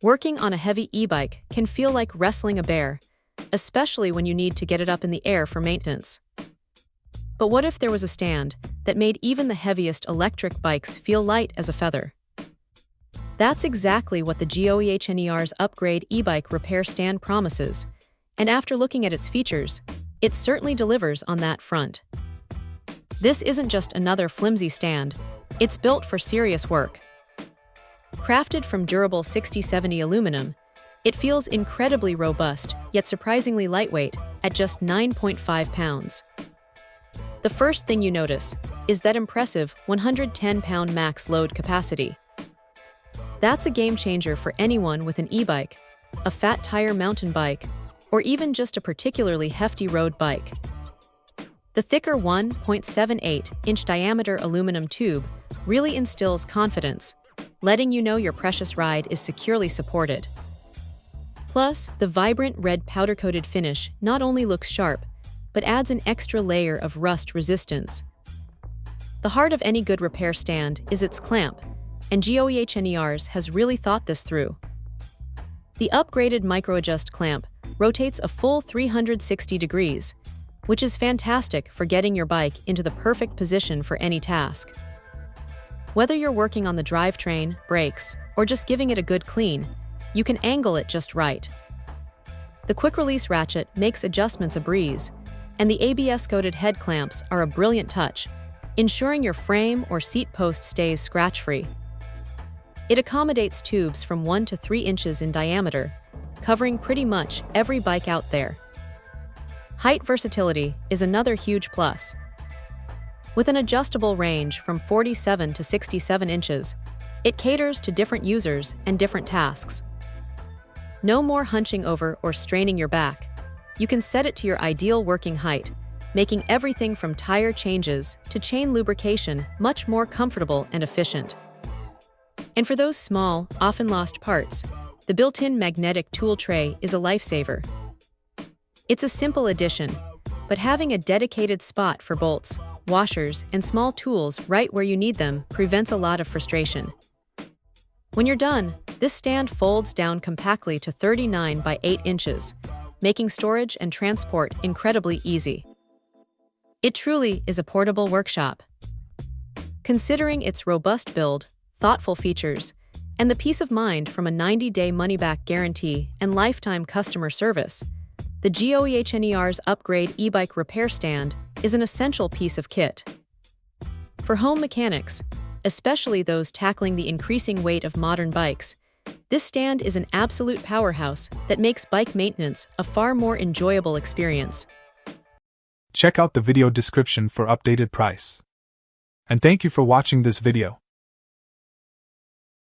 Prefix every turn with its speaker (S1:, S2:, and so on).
S1: Working on a heavy e-bike can feel like wrestling a bear, especially when you need to get it up in the air for maintenance. But what if there was a stand that made even the heaviest electric bikes feel light as a feather? That's exactly what the GOEHNER's Upgrade e-bike repair stand promises, and after looking at its features, it certainly delivers on that front. This isn't just another flimsy stand, it's built for serious work. Crafted from durable 60/70 aluminum, it feels incredibly robust, yet surprisingly lightweight, at just 9.5 pounds. The first thing you notice is that impressive 110-pound max load capacity. That's a game changer for anyone with an e-bike, a fat tire mountain bike, or even just a particularly hefty road bike. The thicker 1.78-inch diameter aluminum tube really instills confidence, letting you know your precious ride is securely supported. Plus, the vibrant red powder-coated finish not only looks sharp, but adds an extra layer of rust resistance. The heart of any good repair stand is its clamp, and GOEHNER's has really thought this through. The upgraded micro-adjust clamp rotates a full 360 degrees, which is fantastic for getting your bike into the perfect position for any task. Whether you're working on the drivetrain, brakes, or just giving it a good clean, you can angle it just right. The quick-release ratchet makes adjustments a breeze, and the ABS-coated head clamps are a brilliant touch, ensuring your frame or seat post stays scratch-free. It accommodates tubes from 1 to 3 inches in diameter, covering pretty much every bike out there. Height versatility is another huge plus. With an adjustable range from 47 to 67 inches, it caters to different users and different tasks. No more hunching over or straining your back. You can set it to your ideal working height, making everything from tire changes to chain lubrication much more comfortable and efficient. And for those small, often lost parts, the built-in magnetic tool tray is a lifesaver. It's a simple addition, but having a dedicated spot for bolts, washers, and small tools right where you need them prevents a lot of frustration. When you're done, this stand folds down compactly to 39 by 8 inches, making storage and transport incredibly easy. It truly is a portable workshop. Considering its robust build, thoughtful features, and the peace of mind from a 90-day money-back guarantee and lifetime customer service, the GOEHNER's Upgrade e-bike repair stand is an essential piece of kit. For home mechanics, especially those tackling the increasing weight of modern bikes, this stand is an absolute powerhouse that makes bike maintenance a far more enjoyable experience.
S2: Check out the video description for updated price. And thank you for watching this video.